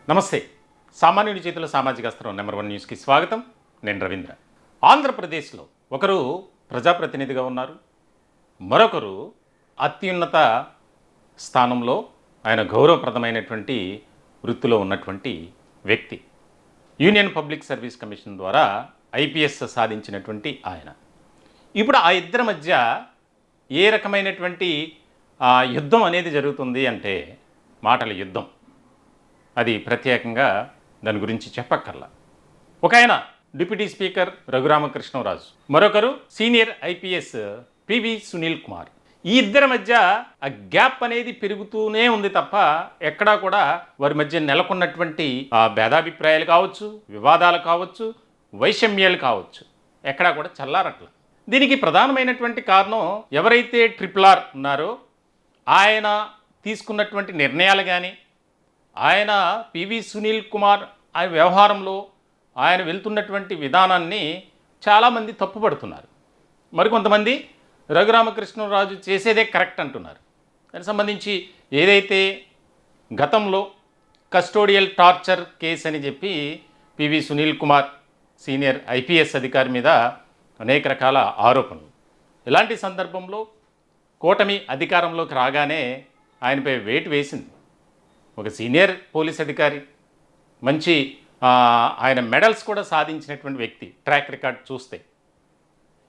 నమస్తే. సామాన్యుడి చేతుల సామాజిక అస్త్రం నెంబర్ 1 న్యూస్కి స్వాగతం. నేను రవీంద్ర. ఆంధ్రప్రదేశ్లో ఒకరు ప్రజాప్రతినిధిగా ఉన్నారు, మరొకరు అత్యున్నత స్థానంలో ఆయన గౌరవప్రదమైనటువంటి వృత్తిలో ఉన్నటువంటి వ్యక్తి. యూనియన్ పబ్లిక్ సర్వీస్ కమిషన్ ద్వారా ఐపీఎస్ సాధించినటువంటి ఆయన. ఇప్పుడు ఆ ఇద్దరి మధ్య ఏ రకమైనటువంటి యుద్ధం అనేది జరుగుతుంది అంటే మాటల యుద్ధం. అది ప్రత్యేకంగా దాని గురించి చెప్పక్కర్లా. ఒక ఆయన డిప్యూటీ స్పీకర్ రఘురామకృష్ణరాజు, మరొకరు senior IPS PV Sunil Kumar. ఈ ఇద్దరి మధ్య ఆ గ్యాప్ అనేది పెరుగుతూనే ఉంది తప్ప ఎక్కడా కూడా వారి మధ్య నెలకొన్నటువంటి భేదాభిప్రాయాలు కావచ్చు, వివాదాలు కావచ్చు, వైషమ్యాలు కావచ్చు, ఎక్కడా కూడా చల్లారట్ల. దీనికి ప్రధానమైనటువంటి కారణం ఎవరైతే RRR ఉన్నారో ఆయన తీసుకున్నటువంటి నిర్ణయాలు కానీ, ఆయన పివి సునీల్ కుమార్ ఆయన వ్యవహారంలో ఆయన వెళ్తున్నటువంటి విధానాన్ని చాలామంది తప్పుపడుతున్నారు. మరికొంతమంది రఘురామకృష్ణరాజు చేసేదే కరెక్ట్ అంటున్నారు. దానికి సంబంధించి ఏదైతే గతంలో కస్టోడియల్ టార్చర్ కేసు అని చెప్పి PV Sunil Kumar senior IPS అధికారి మీద అనేక రకాల ఆరోపణలు. ఇలాంటి సందర్భంలో కూటమి అధికారంలోకి రాగానే ఆయనపై వేటు వేసింది. ఒక సీనియర్ పోలీస్ అధికారి, మంచి ఆయన మెడల్స్ కూడా సాధించినటువంటి వ్యక్తి, ట్రాక్ రికార్డ్ చూస్తే.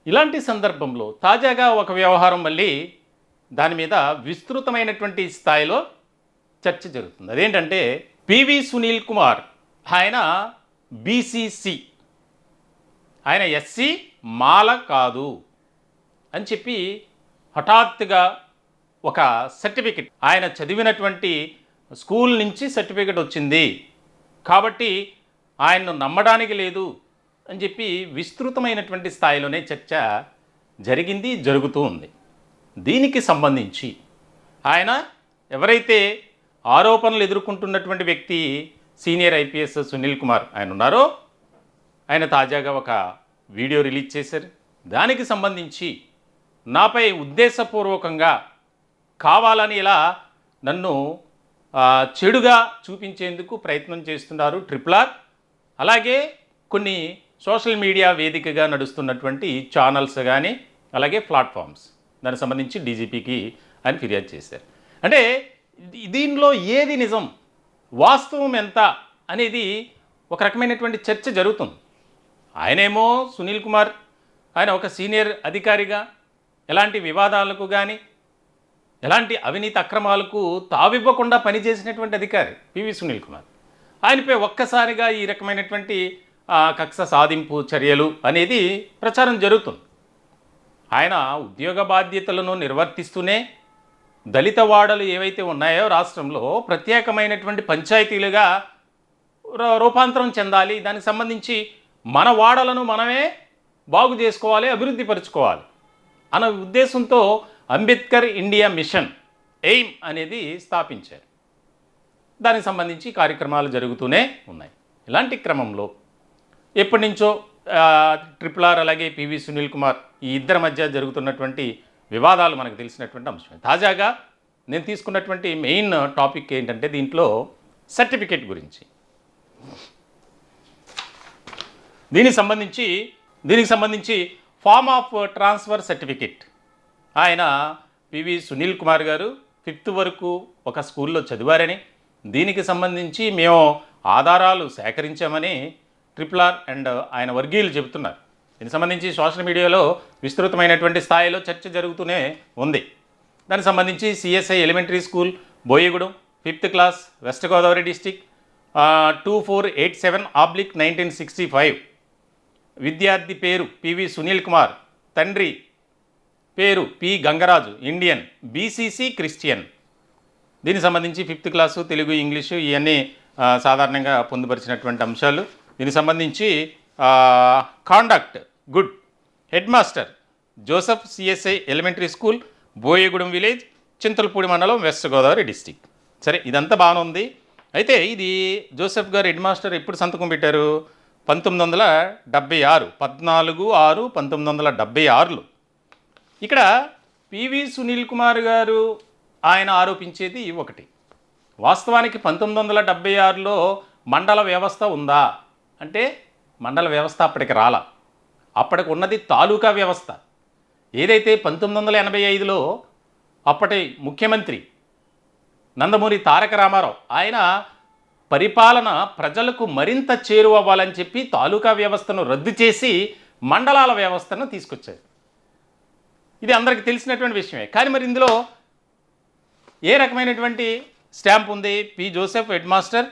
ఇలాంటి సందర్భంలో తాజాగా ఒక వ్యవహారం మళ్ళీ దాని మీద విస్తృతమైనటువంటి స్థాయిలో చర్చ జరుగుతుంది. అదేంటంటే పివి సునీల్ కుమార్ ఆయన బీసీసీ, ఆయన ఎస్సీ మాల కాదు అని చెప్పి హఠాత్తుగా ఒక సర్టిఫికెట్, ఆయన చదివినటువంటి స్కూల్ నుంచి సర్టిఫికెట్ వచ్చింది కాబట్టి ఆయన్ను నమ్మడానికి లేదు అని చెప్పి విస్తృతమైనటువంటి స్థాయిలోనే చర్చ జరిగింది, జరుగుతూ ఉంది. దీనికి సంబంధించి ఆయన ఎవరైతే ఆరోపణలు ఎదుర్కొంటున్నటువంటి వ్యక్తి సీనియర్ ఐపీఎస్ సునీల్ కుమార్ ఆయన ఉన్నారో ఆయన తాజాగా ఒక వీడియో రిలీజ్ చేశారు. దానికి సంబంధించి నాపై ఉద్దేశపూర్వకంగా కావాలని ఇలా నన్ను చెడుగా చూపించేందుకు ప్రయత్నం చేస్తున్నారు RRR. అలాగే కొన్ని సోషల్ మీడియా వేదికగా నడుస్తున్నటువంటి ఛానల్స్ కానీ, అలాగే ప్లాట్ఫామ్స్, దానికి సంబంధించి డీజీపీకి ఆయన ఫిర్యాదు చేశారు. అంటే దీనిలో ఏది నిజం, వాస్తవం ఎంత అనేది ఒక రకమైనటువంటి చర్చ జరుగుతుంది. ఆయనేమో సునీల్ కుమార్ ఆయన ఒక సీనియర్ అధికారిగా ఎలాంటి వివాదాలకు కానీ, ఎలాంటి అవినీతి అక్రమాలకు తావివ్వకుండా పనిచేసినటువంటి అధికారి పివి సునీల్ కుమార్. ఆయనపై ఒక్కసారిగా ఈ రకమైనటువంటి కక్ష సాధింపు చర్యలు అనేది ప్రచారం జరుగుతుంది. ఆయన ఉద్యోగ బాధ్యతలను నిర్వర్తిస్తూనే దళిత వాడలు ఏవైతే ఉన్నాయో రాష్ట్రంలో ప్రత్యేకమైనటువంటి పంచాయతీలుగా రూపాంతరం చెందాలి, దానికి సంబంధించి మన వాడలను మనమే బాగు చేసుకోవాలి, అభివృద్ధి పరుచుకోవాలి అన్న ఉద్దేశంతో అంబేద్కర్ ఇండియా మిషన్ ఎయిమ్ అనేది స్థాపించారు. దానికి సంబంధించి కార్యక్రమాలు జరుగుతూనే ఉన్నాయి. ఇలాంటి క్రమంలో ఎప్పటి నుంచో RRR అలాగే పివి సునీల్ కుమార్ ఈ ఇద్దరి మధ్య జరుగుతున్నటువంటి వివాదాలు మనకు తెలిసినటువంటి అంశమే. తాజాగా నేను తీసుకున్నటువంటి మెయిన్ టాపిక్ ఏంటంటే దీంట్లో సర్టిఫికేట్ గురించి. దీనికి సంబంధించి ఫార్మ్ ఆఫ్ ట్రాన్స్ఫర్ సర్టిఫికేట్ ఆయన పివి సునీల్ కుమార్ గారు 5th వరకు ఒక స్కూల్లో చదివారని, దీనికి సంబంధించి మేము ఆధారాలు సేకరించామని RRR అండ్ ఆయన వర్గీయులు చెబుతున్నారు. దీనికి సంబంధించి సోషల్ మీడియాలో విస్తృతమైనటువంటి స్థాయిలో చర్చ జరుగుతూనే ఉంది. దానికి సంబంధించి CSI elementary school Boyagudem 5th class west Godavari district 2487/1965 విద్యార్థి పేరు పివి సునీల్ కుమార్, తండ్రి పేరు P Gangaraju, Indian, BCC Christian. దీనికి సంబంధించి 5th క్లాసు తెలుగు, ఇంగ్లీషు ఇవన్నీ సాధారణంగా పొందుపరిచినటువంటి అంశాలు. దీనికి సంబంధించి conduct good, head master Joseph CSI elementary school Boyagudem village, Chintalapudi mandal, west Godavari district. సరే, ఇదంతా బాగానే ఉంది. అయితే ఇది జోసెఫ్ గారు హెడ్ మాస్టర్ ఎప్పుడు సంతకం పెట్టారు? 1976, 14/6/1976లో. ఇక్కడ పివి సునీల్ కుమార్ గారు ఆయన ఆరోపించేది ఒకటి, వాస్తవానికి 1976లో మండల వ్యవస్థ ఉందా అంటే మండల వ్యవస్థ అప్పటికి రాలా. అప్పటికి ఉన్నది తాలూకా వ్యవస్థ. ఏదైతే 1985లో అప్పటి ముఖ్యమంత్రి నందమూరి తారక రామారావు ఆయన పరిపాలన ప్రజలకు మరింత చేరువవ్వాలని చెప్పి తాలూకా వ్యవస్థను రద్దు చేసి మండలాల వ్యవస్థను తీసుకొచ్చారు. ఇది అందరికీ తెలిసినటువంటి విషయమే. కానీ మరి ఇందులో ఏ రకమైనటువంటి స్టాంప్ ఉంది? P Joseph, head master,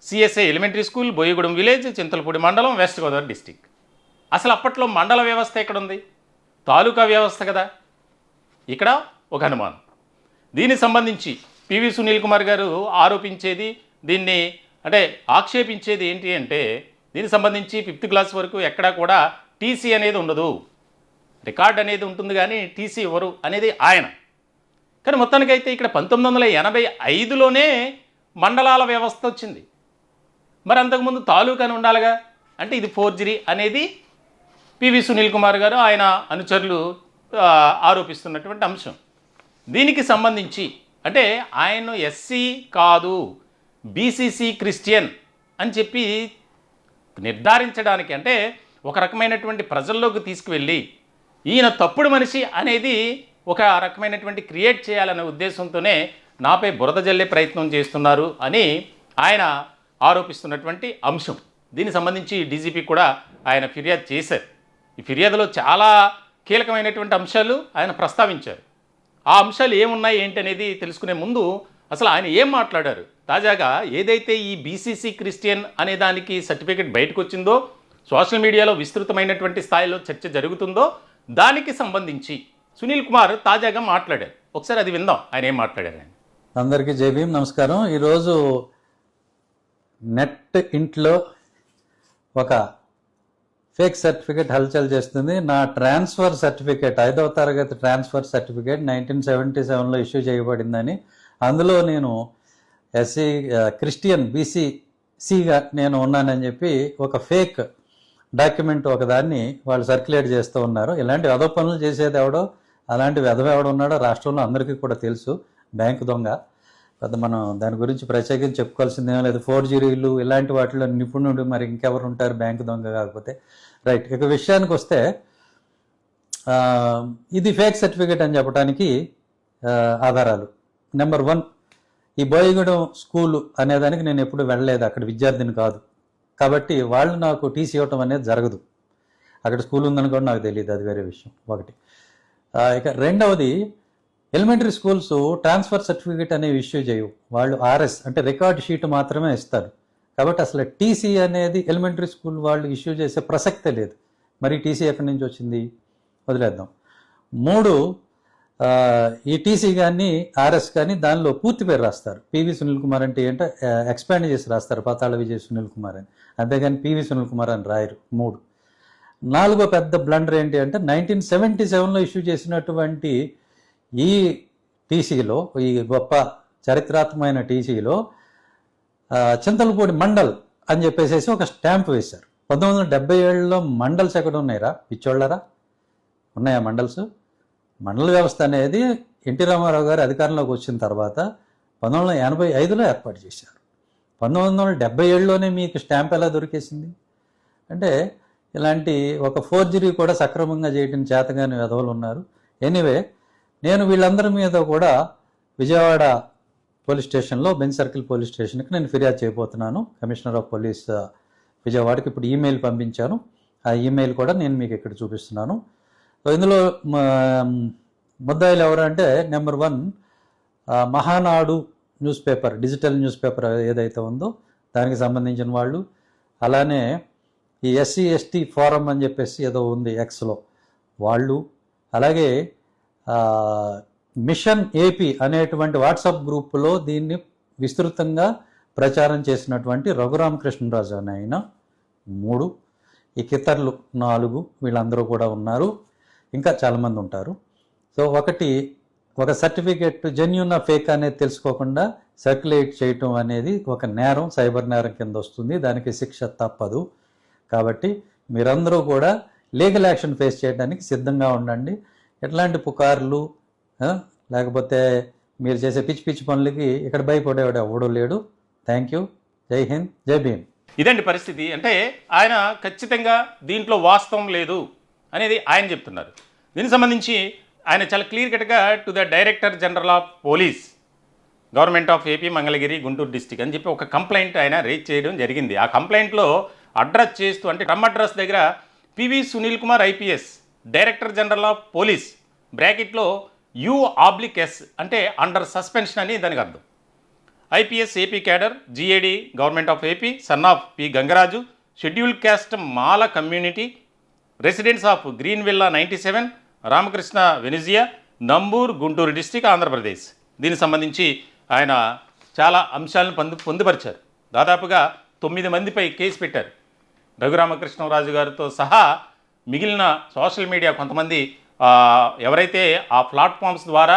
CSI elementary school, Boyagudem village, Chintalapudi mandal, west Godavari district. అసలు అప్పట్లో మండల వ్యవస్థ ఎక్కడుంది? తాలూకా వ్యవస్థ కదా. ఇక్కడ ఒక అనుమానం. దీనికి సంబంధించి పివి సునీల్ కుమార్ గారు ఆరోపించేది, దీన్ని అంటే ఆక్షేపించేది ఏంటి అంటే, దీనికి సంబంధించి 5th క్లాస్ వరకు ఎక్కడా కూడా టీసీ అనేది ఉండదు, రికార్డ్ అనేది ఉంటుంది కానీ టీసీ ఇవ్వరు అనేది ఆయన. కానీ మొత్తానికైతే ఇక్కడ 1985లోనే మండలాల వ్యవస్థ వచ్చింది. మరి అంతకుముందు తాలూకాని ఉండాలిగా. అంటే ఇది ఫోర్జరీ అనేది పివి సునీల్ కుమార్ గారు ఆయన అనుచరులు ఆరోపిస్తున్నటువంటి అంశం. దీనికి సంబంధించి అంటే ఆయన ఎస్సీ కాదు, బీసీసీ క్రిస్టియన్ అని చెప్పి నిర్ధారించడానికి, అంటే ఒక రకమైనటువంటి ప్రజల్లోకి తీసుకువెళ్ళి ఈయన తప్పుడు మనిషి అనేది ఒక రకమైనటువంటి క్రియేట్ చేయాలనే ఉద్దేశంతోనే నాపై బురద జల్లే ప్రయత్నం చేస్తున్నారు అని ఆయన ఆరోపిస్తున్నటువంటి అంశం. దీనికి సంబంధించి డీజీపీ కూడా ఆయన ఫిర్యాదు చేశారు. ఈ ఫిర్యాదులో చాలా కీలకమైనటువంటి అంశాలు ఆయన ప్రస్తావించారు. ఆ అంశాలు ఏమున్నాయి ఏంటి అనేది తెలుసుకునే ముందు అసలు ఆయన ఏం మాట్లాడారు. తాజాగా ఏదైతే ఈ బీసీసీ క్రిస్టియన్ అనే దానికి సర్టిఫికేట్ బయటకు వచ్చిందో, సోషల్ మీడియాలో విస్తృతమైనటువంటి స్థాయిలో చర్చ జరుగుతుందో, దానికి సంబంధించి సునీల్ కుమార్ తాజాగా మాట్లాడారు. ఒకసారి అది విందాం ఆయన ఏం మాట్లాడారు. ఆయన అందరికీ జై భీమ్, నమస్కారం. ఈరోజు నెట్ ఇంట్లో ఒక ఫేక్ సర్టిఫికేట్ హల్చల్ చేస్తుంది. నా ట్రాన్స్ఫర్ సర్టిఫికేట్, 5వ తరగతి ట్రాన్స్ఫర్ సర్టిఫికేట్ 1977లో ఇష్యూ చేయబడిందని, అందులో నేను ఎస్సీ క్రిస్టియన్ బీసీసీగా నేను ఉన్నానని చెప్పి ఒక ఫేక్ డాక్యుమెంట్ ఒకదాన్ని వాళ్ళు సర్క్యులేట్ చేస్తూ ఉన్నారు. ఇలాంటి వెధవ పనులు చేసేది ఎవడో, అలాంటి వెధవ ఎవడో ఉన్నాడో రాష్ట్రంలో అందరికీ కూడా తెలుసు. బ్యాంకు దొంగ పెద్ద మనం దాని గురించి ప్రత్యేకించి చెప్పుకోవాల్సిందేమో లేదు. ఫోర్జరీలు ఇలాంటి వాటిలో నిపుణుడు మరి ఇంకెవరు ఉంటారు బ్యాంకు దొంగ కాకపోతే. రైట్, ఇక విషయానికి వస్తే ఇది ఫేక్ సర్టిఫికేట్ అని చెప్పడానికి ఆధారాలు. నెంబర్ 1, ఈ బోయగూడెం స్కూలు అనేదానికి నేను ఎప్పుడు వెళ్ళలేదు, అక్కడ విద్యార్థిని కాదు కాబట్టి వాళ్ళు నాకు టీసీ ఇవ్వటం అనేది జరగదు. అక్కడ స్కూల్ ఉందని కూడా నాకు తెలియదు, అది వేరే విషయం. ఒకటి. ఇక రెండవది, ఎలిమెంటరీ స్కూల్స్ ట్రాన్స్ఫర్ సర్టిఫికేట్ అనేవి ఇష్యూ చేయవు. వాళ్ళు ఆర్ఎస్ అంటే రికార్డ్ షీట్ మాత్రమే ఇస్తారు. కాబట్టి అసలు టీసీ అనేది ఎలిమెంటరీ స్కూల్ వాళ్ళు ఇష్యూ చేసే ప్రసక్తే లేదు. మరి టీసీ ఎక్కడి నుంచి వచ్చింది వదిలేద్దాం. 3, ఈ టీసీ కానీ ఆర్ఎస్ కానీ దానిలో పూర్తి పేరు రాస్తారు. పివి సునీల్ కుమార్ అంటే ఏంటో ఎక్స్పాండ్ చేసి రాస్తారు, పాతాళ విజయ్ సునీల్ కుమార్ అని, అంతేగాని పివి సునీల్ కుమార్ అని రాయరు. 3. 4వ పెద్ద బ్లండర్ ఏంటి అంటే 1977లో ఇష్యూ చేసినటువంటి ఈ టీసీలో, ఈ గొప్ప చరిత్రాత్మకమైన టీసీలో చింతలపూడి మండల్ అని చెప్పేసి ఒక స్టాంప్ వేశారు. 1977లో మండల్స్ ఎక్కడ ఉన్నాయిరా పిచ్చోళ్ళరా? ఉన్నాయా మండల్స్? మండల వ్యవస్థ అనేది ఎన్టీ రామారావు గారు అధికారంలోకి వచ్చిన తర్వాత 1985లో ఏర్పాటు చేశారు. 1977లోనే మీకు స్టాంప్ ఎలా దొరికేసింది? అంటే ఇలాంటి ఒక ఫోర్జరీ కూడా సక్రమంగా చేయడం చేతగాని వెధవలు ఉన్నారు. ఎనీవే, నేను వీళ్ళందరి మీద కూడా విజయవాడ పోలీస్ స్టేషన్లో, బెంచ్ సర్కిల్ పోలీస్ స్టేషన్కి నేను ఫిర్యాదు చేయబోతున్నాను. కమిషనర్ ఆఫ్ పోలీస్ విజయవాడకి ఇప్పుడు ఈమెయిల్ పంపించాను. ఆ ఈమెయిల్ కూడా నేను మీకు ఇక్కడ చూపిస్తున్నాను. ఇందులో ముద్దాయిలు ఎవరంటే, number 1 Mahanadu news paper, digital news paper ఏదైతే ఉందో దానికి సంబంధించిన వాళ్ళు, అలానే ఈ ఎస్సీ ఎస్టీ ఫోరం అని చెప్పేసి ఏదో ఉంది ఎక్స్లో వాళ్ళు, అలాగే మిషన్ ఏపీ అనేటువంటి వాట్సాప్ గ్రూపులో దీన్ని విస్తృతంగా ప్రచారం చేసినటువంటి రఘురామకృష్ణరాజు అని ఆయన 3, ఈ ఇతరులు 4, వీళ్ళందరూ కూడా ఉన్నారు. ఇంకా చాలామంది ఉంటారు. సో ఒక సర్టిఫికేట్ జెన్యూన్ ఫేక్ అనేది తెలుసుకోకుండా సర్క్యులేట్ చేయటం అనేది ఒక నేరం, సైబర్ నేరం కింద వస్తుంది. దానికి శిక్ష తప్పదు. కాబట్టి మీరందరూ కూడా లీగల్ యాక్షన్ ఫేస్ చేయడానికి సిద్ధంగా ఉండండి. ఎట్లాంటి పుకార్లు లేకపోతే మీరు చేసే పిచ్చి పిచ్చి పనులకి ఇక్కడ భయపడేవాడు ఎవడూ లేడు. Thank you. జై హింద్, జై భీమ్. ఇదండి పరిస్థితి. అంటే ఆయన ఖచ్చితంగా దీంట్లో వాస్తవం లేదు అనేది ఆయన చెప్తున్నారు. దీనికి సంబంధించి ఆయన చాలా క్లియర్ కట్గా to the director general of police government of AP Mangalagiri Guntur district అని చెప్పి ఒక కంప్లైంట్ ఆయన రేజ్ చేయడం జరిగింది. ఆ కంప్లైంట్లో అడ్రస్ చేస్తూ అంటే ట్రమ్ అడ్రస్ దగ్గర PV Sunil Kumar IPS director general of police బ్రాకెట్లో U/S అంటే అండర్ సస్పెన్షన్ అని దానికి అర్థం. IPS AP cadre GAD government of AP son of P Gangaraju scheduled caste Mala community residence of green villa 97 Ramakrishna Venezia Nambur Guntur district Andhra Pradesh. దీనికి సంబంధించి ఆయన చాలా అంశాలను పొందుపరిచారు. దాదాపుగా 9 మందిపై కేసు పెట్టారు. రఘురామకృష్ణరాజు గారితో సహా మిగిలిన సోషల్ మీడియా కొంతమంది ఎవరైతే ఆ ప్లాట్ఫామ్స్ ద్వారా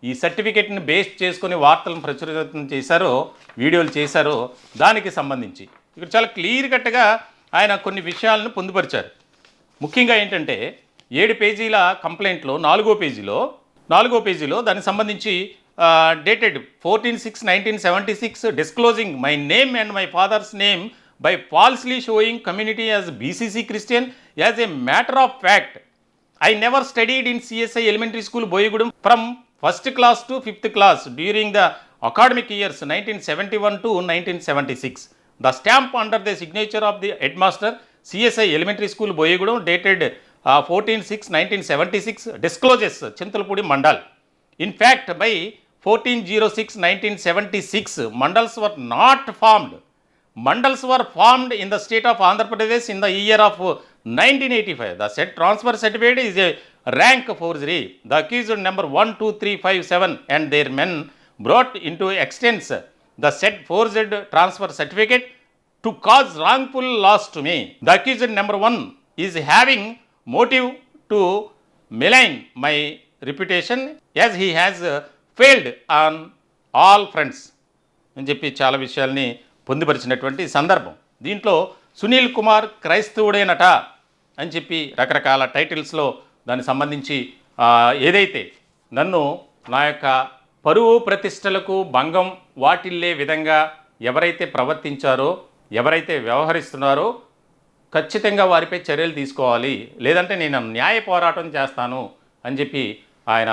ఈ సర్టిఫికేట్ని బేస్ చేసుకొని వార్తలను ప్రచురితం చేశారో, వీడియోలు చేశారో దానికి సంబంధించి ఇక్కడ చాలా క్లియర్ కట్గా ఆయన కొన్ని విషయాలను పొందుపరిచారు. ముఖ్యంగా ఏంటంటే 7 పేజీల కంప్లైంట్లో 4వ పేజీలో దానికి సంబంధించి dated 14/6/1976 disclosing my name and my father's name by falsely showing community as BCC Christian as a matter of fact. I never studied in CSI Elementary School, Boyagudam from 1st class to 5th class during the academic years 1971 to 1976. The stamp under the signature of the headmaster, CSI Elementary School, Boyagudam, dated 14/6/1976, discloses Chintulpudi Mandal. In fact, by 14/06/1976, mandals were not formed. Mandals were formed in the state of Andhra Pradesh in the year of 1985. The said transfer certificate is a rank forgery. The accused number 1, 2, 3, 5, 7 and their men brought into extents the said forged transfer certificate to cause wrongful loss to me. The accused number 1 is having motive to malign my reputation as he has failed on all fronts. అని చెప్పి చాలా విషయాల్ని పొందుపరిచినటువంటి సందర్భం. దీంట్లో సునీల్ కుమార్ క్రైస్తవుడేనట అని చెప్పి రకరకాల టైటిల్స్లో దానికి సంబంధించి ఏదైతే నన్ను నా యొక్క పరువు ప్రతిష్టలకు భంగం వాటిల్లే విధంగా ఎవరైతే ప్రవర్తించారో, ఎవరైతే వ్యవహరిస్తున్నారో ఖచ్చితంగా వారిపై చర్యలు తీసుకోవాలి, లేదంటే నేను న్యాయ పోరాటం చేస్తాను అని చెప్పి ఆయన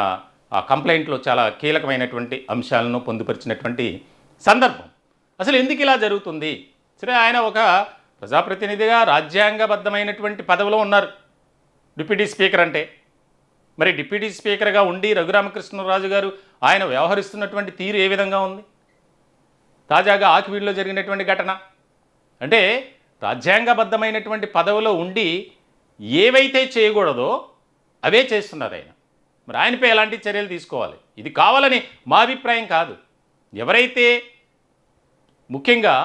ఆ కంప్లైంట్లో చాలా కీలకమైనటువంటి అంశాలను పొందుపరిచినటువంటి సందర్భం. అసలు ఎందుకు ఇలా జరుగుతుంది? సరే, ఆయన ఒక ప్రజాప్రతినిధిగా రాజ్యాంగబద్ధమైనటువంటి పదవిలో ఉన్నారు, డిప్యూటీ స్పీకర్ అంటే. మరి డిప్యూటీ స్పీకర్గా ఉండి రఘురామకృష్ణరాజు గారు ఆయన వ్యవహరిస్తున్నటువంటి తీరు ఏ విధంగా ఉంది? తాజాగా ఆకివీడులో జరిగినటువంటి ఘటన అంటే రాజ్యాంగబద్ధమైనటువంటి పదవిలో ఉండి ఏవైతే చేయకూడదో అవే చేస్తున్నారు ఆయన. మరి ఆయనపై ఎలాంటి చర్యలు తీసుకోవాలి? ఇది కావాలని మా అభిప్రాయం కాదు. ఎవరైతే ముఖ్యంగా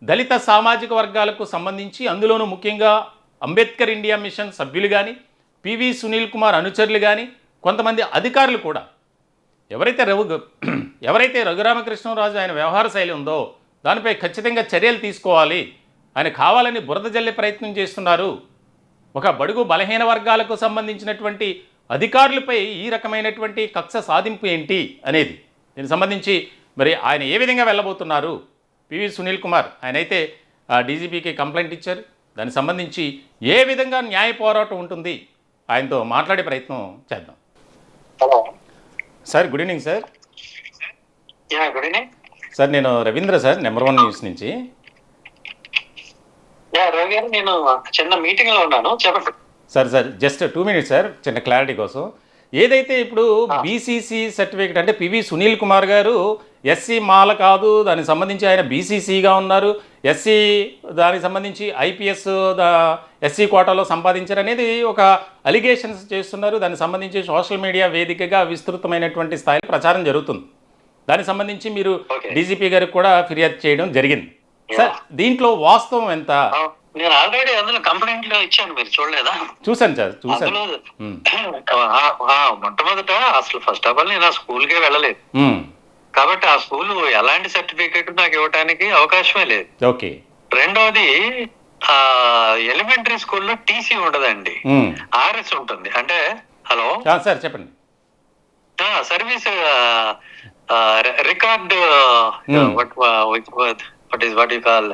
దళిత సామాజిక వర్గాలకు సంబంధించి, అందులోనూ ముఖ్యంగా అంబేద్కర్ ఇండియా మిషన్ సభ్యులు కానీ, పివి సునీల్ కుమార్ అనుచరులు కానీ, కొంతమంది అధికారులు కూడా ఎవరైతే రఘురామకృష్ణరాజు ఆయన వ్యవహార శైలి ఉందో దానిపై ఖచ్చితంగా చర్యలు తీసుకోవాలి. ఆయన కావాలని బురద జల్లే ప్రయత్నం చేస్తున్నారు. ఒక బడుగు బలహీన వర్గాలకు సంబంధించినటువంటి అధికారులపై ఈ రకమైనటువంటి కక్ష సాధింపు ఏంటి అనేది దీనికి సంబంధించి మరి ఆయన ఏ విధంగా వెళ్ళబోతున్నారు? పివి సునీల్ కుమార్ ఆయనైతే డీజీపీకి కంప్లైంట్ ఇచ్చారు. దానికి సంబంధించి ఏ విధంగా న్యాయ పోరాటం ఉంటుంది ఆయనతో మాట్లాడే ప్రయత్నం చేద్దాం. Hello sir, good evening sir. Good evening sir, నేను రవీంద్ర సార్, నెంబర్ 1 న్యూస్ నుంచి. రవి గారు, నేను చిన్న మీటింగ్ లో ఉన్నాను, చెప్పండి. సార్ జస్ట్ 2 minutes సార్, చిన్న క్లారిటీ కోసం. ఏదైతే ఇప్పుడు బీసీసీ సర్టిఫికేట్ అంటే పివి సునీల్ కుమార్ గారు ఎస్సీ మాల కాదు, దానికి సంబంధించి ఆయన బీసీసీగా ఉన్నారు, ఎస్సీ దానికి సంబంధించి ఐపీఎస్ ఎస్సీ కోటాలో సంపాదించారు అనేది ఒక అలిగేషన్స్ చేస్తున్నారు. దానికి సంబంధించి సోషల్ మీడియా వేదికగా విస్తృతమైనటువంటి స్థాయిలో ప్రచారం జరుగుతుంది. దానికి సంబంధించి మీరు డీజీపీ గారికి కూడా ఫిర్యాదు చేయడం జరిగింది. సార్, దీంట్లో వాస్తవం ఎంత? నేను ఆల్రెడీ అందులో కంప్లైంట్ లో ఇచ్చాను, మీరు చూడలేదా? చూశాను సార్, చూశాను. మొట్టమొదట అసలు ఫస్ట్ ఆఫ్ ఆల్ నేను ఆ స్కూల్కే వెళ్ళలేదు, కాబట్టి ఆ స్కూల్ ఎలాంటి సర్టిఫికేట్ నాకు ఇవ్వడానికి అవకాశమే లేదు. ఓకే. రెండోది, ఎలిమెంటరీ స్కూల్లో టీసీ ఉండదండి, ఆర్ఎస్ ఉంటుంది. అంటే హలో సార్ చెప్పండి. Service record Hmm. What is what you call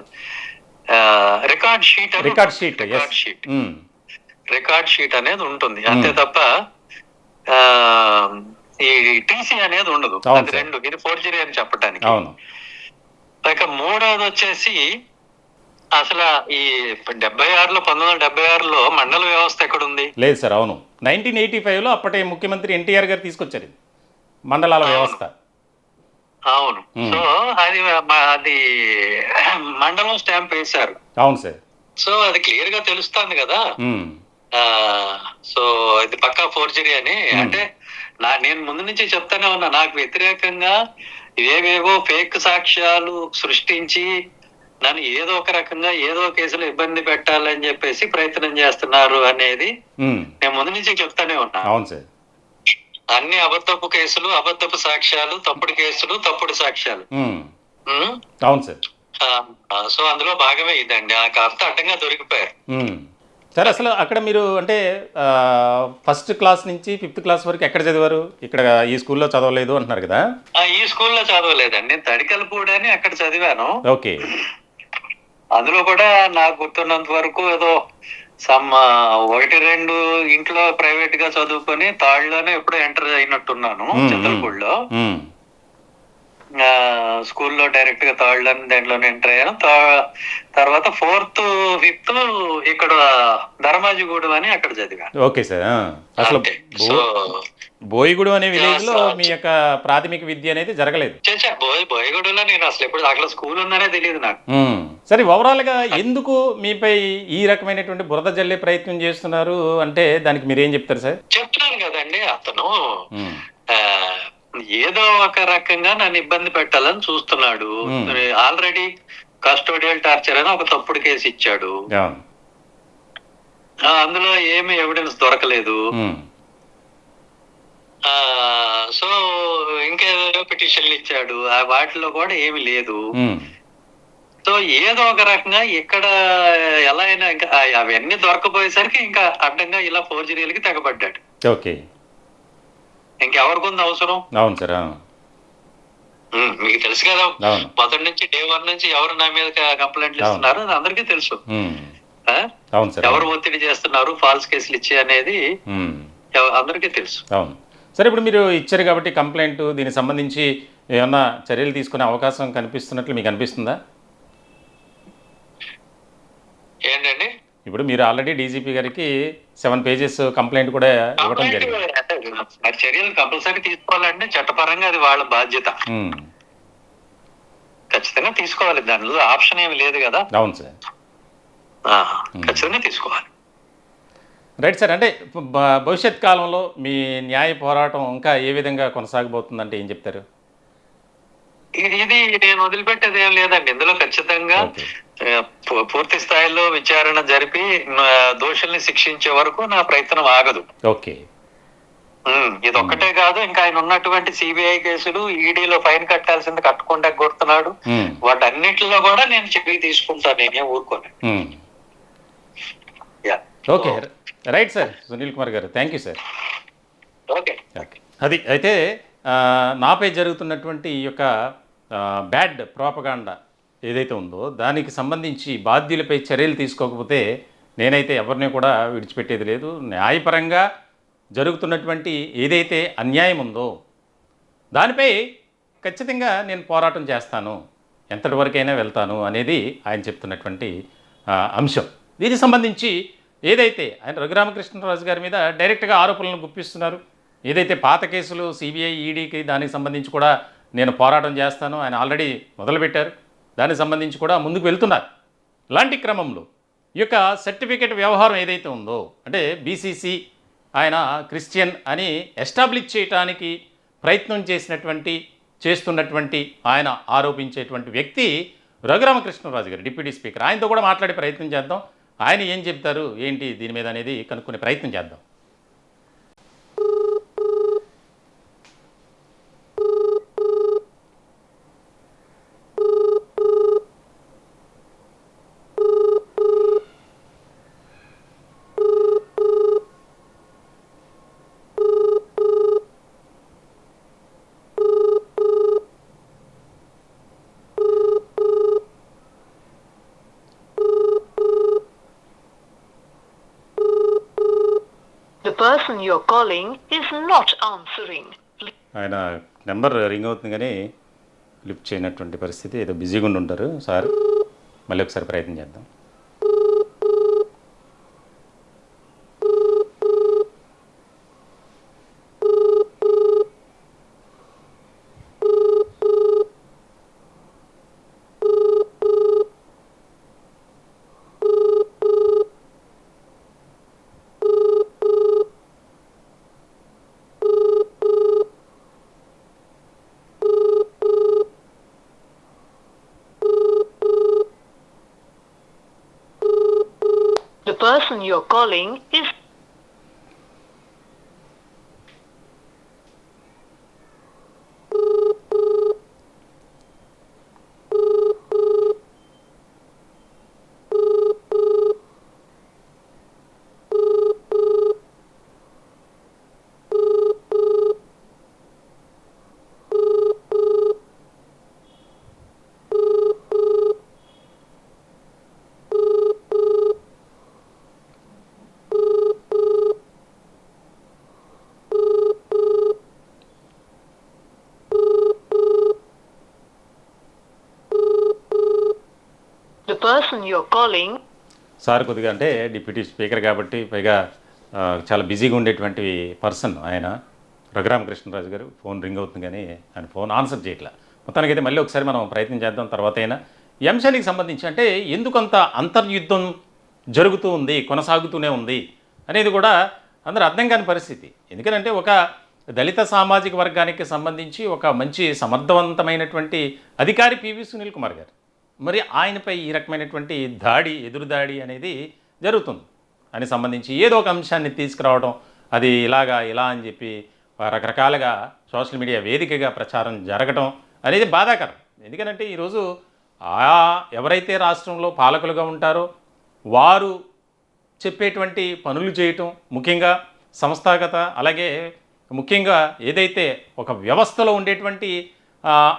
record sheet record sheet, yes. Record sheet record sheet అనేది ఉంటుంది, అంతే తప్ప ఆ, ఈ టీసీ అనేది ఉండదు. అవును అది సార్. రెండు, ఇది ఫోర్జరీ అని చెప్పడానికి. అవును. ఇక మూడవది వచ్చేసి అసలు ఈ 1976లో మండల వ్యవస్థ ఎక్కడుంది? లేదు సార్. అవును, 1985లో అప్పటి ముఖ్యమంత్రి ఎన్టీఆర్ గారు తీసుకొచ్చారు ఇది, మండలాల వ్యవస్థ. అవును. Hmm. సో అది అది మండలం స్టాంప్ వేశారు. అవును సార్. సో అది క్లియర్ గా తెలుస్తుంది కదా. Hmm. సో ఇది పక్కా ఫోర్జరీ అని. అంటే నేను ముందు నుంచి చెప్తానే ఉన్నా, నాకు వ్యతిరేకంగా ఏవేవో ఫేక్ సాక్ష్యాలు సృష్టించి నన్ను ఏదో ఒక రకంగా ఏదో కేసులో ఇబ్బంది పెట్టాలని చెప్పేసి ప్రయత్నం చేస్తున్నారు అనేది నేను ముందు నుంచి చెప్తానే ఉన్నా. అవును సార్. అన్ని అబద్ధపు కేసులు, అబద్ధపు సాక్ష్యాలు, తప్పుడు కేసులు, తప్పుడు సాక్ష్యాలు. అవును సార్. సో అందులో భాగమే ఇదండి. ఆ కాస్త అడ్డంగా దొరికిపోయారు. సార్ అసలు అక్కడ మీరు అంటే ఫస్ట్ క్లాస్ నుంచి 5th క్లాస్ వరకు ఎక్కడ చదివారు? ఇక్కడ ఈ స్కూల్లో చదవలేదు అంటున్నారు కదా. ఈ స్కూల్లో చదవలేదండి, నేను తడికలపూడి అని అక్కడ చదివాను. ఓకే. అందులో కూడా నాకు గుర్తున్నంత వరకు ఏదో సమ్ 1-2 ఇంట్లో ప్రైవేట్ గా చదువుకొని థర్డ్ ఎప్పుడో ఎంటర్ అయినట్టున్నాను చంద్రపూడిలో. స్కూల్లో డైరెక్ట్ గా థర్డ్ దాంట్లోనే ఎంటర్ అయ్యాను. తర్వాత 4th 5th ఇక్కడ ధర్మాజిగూడెం అని అక్కడ చదివాను. Okay sir. అసలు బోయిగూడెం అనే విలేజ్ లో మీ యొక్క ప్రాథమిక విద్య అనేది జరగలేదు? బోయిగూడెంలో నేను అసలు ఎప్పుడు అక్కడ స్కూల్ ఉందనే తెలియదు నాకు. సరే, ఓవరాల్ గా ఎందుకు మీపై ఈ రకమైనటువంటి బురద జల్లే ప్రయత్నం చేస్తున్నారు అంటే దానికి మీరేం చెప్తారు సార్? చెప్తున్నాను కదండి, అతను ఏదో ఒక రకంగా నన్ను ఇబ్బంది పెట్టాలని చూస్తున్నాడు. ఆల్రెడీ కస్టోడియల్ టార్చర్ అని ఒక తప్పుడు కేసు ఇచ్చాడు. అందులో ఏమి ఎవిడెన్స్ దొరకలేదు. సో ఇంకేదో పిటిషన్లు ఇచ్చాడు, వాటిలో కూడా ఏమి లేదు. సో ఏదో ఒక రకంగా ఇక్కడ ఎలా అయినా ఇంకా అవన్నీ దొరకపోయేసరికి ఇంకా అడ్డంగా ఇలా ఫోర్జరీలకి తెగబడ్డాడు. ఓకే. ఇంకెవరికి ఉంది అవసరం? అవును సార్. మీకు తెలుసు కదా, మొదటి నుంచి డే 1 నుంచి ఎవరు నా మీద కంప్లైంట్లు ఇస్తున్నారు అది అందరికీ తెలుసు. ఎవరు ఒత్తిడి చేస్తున్నారు ఫాల్స్ కేసులు ఇచ్చి అనేది అందరికీ తెలుసు. అవును. సరే, ఇప్పుడు మీరు ఇచ్చారు కాబట్టి కంప్లైంట్, దీనికి సంబంధించి ఏమన్నా చర్యలు తీసుకునే అవకాశం కనిపిస్తున్నట్లు మీకు అనిపిస్తుందా? ఏంటండి? ఇప్పుడు మీరు ఆల్రెడీ డీజీపీ గారికి 7 పేజెస్ కంప్లైంట్ కూడా ఇవ్వడం జరిగింది. చర్యలు కంపల్సరీ తీసుకోవాలంటే చట్టపరంగా అది వాళ్ళ బాధ్యత. ఖచ్చితంగా తీసుకోవాలి, దానిలో ఆప్షన్ ఏమి లేదు కదా. అవును సార్. ఖచ్చితంగా తీసుకోవాలి. Right sir. అంటే భవిష్యత్ కాలంలో మీ న్యాయ పోరాటం ఇంకా ఏ విధంగా కొనసాగబోతుందంటే ఏం చెప్తారు? ఇది నేను వదిలిపెట్టేది ఏం లేదండి. ఇందులో ఖచ్చితంగా పూర్తి స్థాయిలో విచారణ జరిపి దోషుల్ని శిక్షించే వరకు నా ప్రయత్నం ఆగదు. ఓకే. ఇది ఒక్కటే కాదు, ఇంకా ఆయన ఉన్నటువంటి సిబిఐ కేసులు, ఈడీలో ఫైన్ కట్టాల్సింది కట్టకుండా కొడుతున్నాడు, వాటన్నిటిలో కూడా నేను చర్య తీసుకుంటాను, నేనే ఊరుకోను. Okay, right sir. Sunil Kumar గారు, థ్యాంక్ యూ సార్. ఓకే. అది అయితే నాపై జరుగుతున్నటువంటి ఈ యొక్క బ్యాడ్ ప్రోపగాండా ఏదైతే ఉందో దానికి సంబంధించి బాధ్యులపై చర్యలు తీసుకోకపోతే నేనైతే ఎవరిని కూడా విడిచిపెట్టేది లేదు. న్యాయపరంగా జరుగుతున్నటువంటి ఏదైతే అన్యాయం ఉందో దానిపై ఖచ్చితంగా నేను పోరాటం చేస్తాను, ఎంతటి వరకైనా వెళ్తాను అనేది ఆయన చెప్తున్నటువంటి అంశం. దీనికి సంబంధించి ఏదైతే ఆయన రఘురామకృష్ణరాజు గారి మీద డైరెక్ట్గా ఆరోపణలను గుప్పిస్తున్నారు, ఏదైతే పాత కేసులు సిబిఐ ఈడీకి దానికి సంబంధించి కూడా నేను పోరాటం చేస్తాను ఆయన ఆల్రెడీ మొదలుపెట్టారు, దానికి సంబంధించి కూడా ముందుకు వెళ్తున్నారు. ఇలాంటి క్రమంలో ఈ యొక్క సర్టిఫికేట్ వ్యవహారం ఏదైతే ఉందో అంటే బీసీసీ ఆయన క్రిస్టియన్ అని ఎస్టాబ్లిష్ చేయడానికి ప్రయత్నం చేస్తున్నటువంటి ఆయన ఆరోపించేటువంటి వ్యక్తి రఘురామకృష్ణరాజు గారు, డిప్యూటీ స్పీకర్. ఆయనతో కూడా మాట్లాడే ప్రయత్నం చేద్దాం. ఆయన ఏం చెప్తారు ఏంటి దీని మీద అనేది కనుక్కునే ప్రయత్నం చేద్దాం. The person you're calling is not answering. ఆయన నెంబర్ రింగ్ అవుతుంది కానీ లిఫ్ట్ చేయనటువంటి పరిస్థితి, ఏదో బిజీగా ఉండి ఉంటారు సార్. మళ్ళీ ఒకసారి ప్రయత్నం చేద్దాం. The person you're calling is the person you're calling. Sir కొద్దిగా అంటే డిప్యూటీ స్పీకర్ కాబట్టి పైగా చాలా బిజీగా ఉండేటువంటి పర్సన్ ఆయన. రఘురామకృష్ణరాజు గారు ఫోన్ రింగ్ అవుతుంది కానీ ఆయన ఫోన్ ఆన్సర్ చేయట్లా. మొత్తానికైతే మళ్ళీ ఒకసారి మనం ప్రయత్నం చేద్దాం తర్వాత అయినా. ఈ అంశానికి సంబంధించి అంటే ఎందుకంత అంతర్యుద్ధం జరుగుతూ ఉంది, కొనసాగుతూనే ఉంది అనేది కూడా అందరూ అర్థం కాని పరిస్థితి. ఎందుకంటే ఒక దళిత సామాజిక వర్గానికి సంబంధించి ఒక మంచి సమర్థవంతమైనటువంటి అధికారి పివి సునీల్ కుమార్ గారు, మరి ఆయనపై ఈ రకమైనటువంటి దాడి, ఎదురుదాడి అనేది జరుగుతుంది అని సంబంధించి ఏదో ఒక అంశాన్ని తీసుకురావడం, అది ఇలాగా ఇలా అని చెప్పి రకరకాలుగా సోషల్ మీడియా వేదికగా ప్రచారం జరగటం అనేది బాధాకరం. ఎందుకంటే ఈరోజు ఎవరైతే రాష్ట్రంలో పాలకులుగా ఉంటారో వారు చెప్పేటువంటి పనులు చేయటం, ముఖ్యంగా సంస్థాగత, అలాగే ముఖ్యంగా ఏదైతే ఒక వ్యవస్థలో ఉండేటువంటి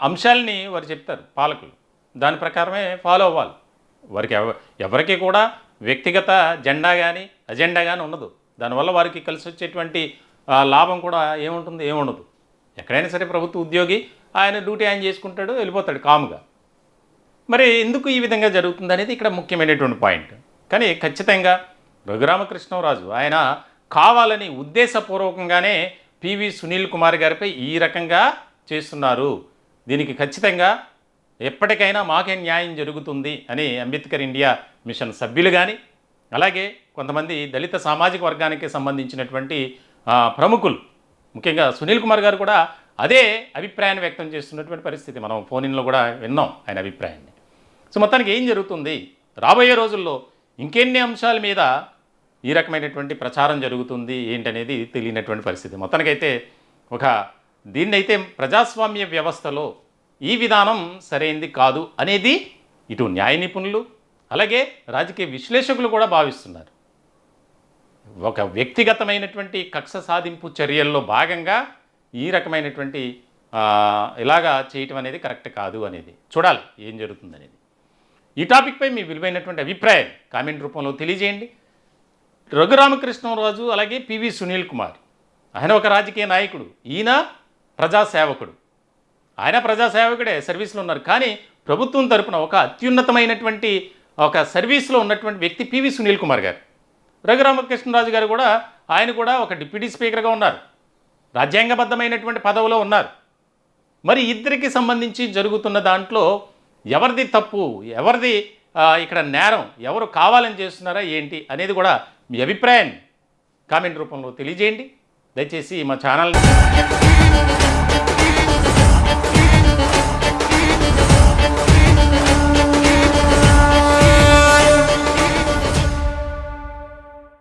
అంశాలని వారు చెప్తారు పాలకులు, దాని ప్రకారమే ఫాలో అవ్వాలి. వారికి ఎవరికి కూడా వ్యక్తిగత జెండా కానీ అజెండా కానీ ఉండదు. దానివల్ల వారికి కలిసి వచ్చేటువంటి లాభం కూడా ఏముండదు. ఎక్కడైనా సరే ప్రభుత్వ ఉద్యోగి ఆయన డ్యూటీ ఆయన చేసుకుంటాడు, వెళ్ళిపోతాడు కాముగా. మరి ఎందుకు ఈ విధంగా జరుగుతుంది అనేది ఇక్కడ ముఖ్యమైనటువంటి పాయింట్. కానీ ఖచ్చితంగా రఘురామకృష్ణరాజు ఆయన కావాలని ఉద్దేశపూర్వకంగానే పివి సునీల్ కుమార్ గారిపై ఈ రకంగా చేస్తున్నారు. దీనికి ఖచ్చితంగా ఎప్పటికైనా మాకే న్యాయం జరుగుతుంది అని అంబేద్కర్ ఇండియా మిషన్ సభ్యులు కానీ, అలాగే కొంతమంది దళిత సామాజిక వర్గానికి సంబంధించినటువంటి ప్రముఖులు, ముఖ్యంగా సునీల్ కుమార్ గారు కూడా అదే అభిప్రాయాన్ని వ్యక్తం చేస్తున్నటువంటి పరిస్థితి. మనం ఫోన్ ఇన్లో కూడా విన్నాం ఆయన అభిప్రాయాన్ని. సో మొత్తానికి ఏం జరుగుతుంది, రాబోయే రోజుల్లో ఇంకెన్ని అంశాల మీద ఈ రకమైనటువంటి ప్రచారం జరుగుతుంది ఏంటనేది తెలియనటువంటి పరిస్థితి. మొత్తానికైతే దీన్నైతే ప్రజాస్వామ్య వ్యవస్థలో ఈ విధానం సరైనది కాదు అనేది ఇటు న్యాయ నిపుణులు అలాగే రాజకీయ విశ్లేషకులు కూడా భావిస్తున్నారు. ఒక వ్యక్తిగతమైనటువంటి కక్ష సాధింపు చర్యల్లో భాగంగా ఈ రకమైనటువంటి ఇలాగా చేయటం అనేది కరెక్ట్ కాదు అనేది చూడాలి ఏం జరుగుతుంది అనేది. ఈ టాపిక్పై మీ విలువైనటువంటి అభిప్రాయం కామెంట్ రూపంలో తెలియజేయండి. రఘురామకృష్ణరాజు అలాగే పివి సునీల్ కుమార్, ఆయన ఒక రాజకీయ నాయకుడు, ఈయన ప్రజాసేవకుడు. ఆయన ప్రజాసేవకుడే, సర్వీస్లో ఉన్నారు. కానీ ప్రభుత్వం తరపున ఒక అత్యున్నతమైనటువంటి ఒక సర్వీస్లో ఉన్నటువంటి వ్యక్తి పివి సునీల్ కుమార్ గారు. రఘురామకృష్ణరాజు గారు కూడా ఆయన కూడా ఒక డిప్యూటీ స్పీకర్గా ఉన్నారు, రాజ్యాంగబద్ధమైనటువంటి పదవిలో ఉన్నారు. మరి ఇద్దరికి సంబంధించి జరుగుతున్న దాంట్లో ఎవరిది తప్పు, ఎవరిది ఇక్కడ నేరం, ఎవరు కావాలని చేస్తున్నారా ఏంటి అనేది కూడా మీ అభిప్రాయాన్ని కామెంట్ రూపంలో తెలియజేయండి. దయచేసి మా ఛానల్ని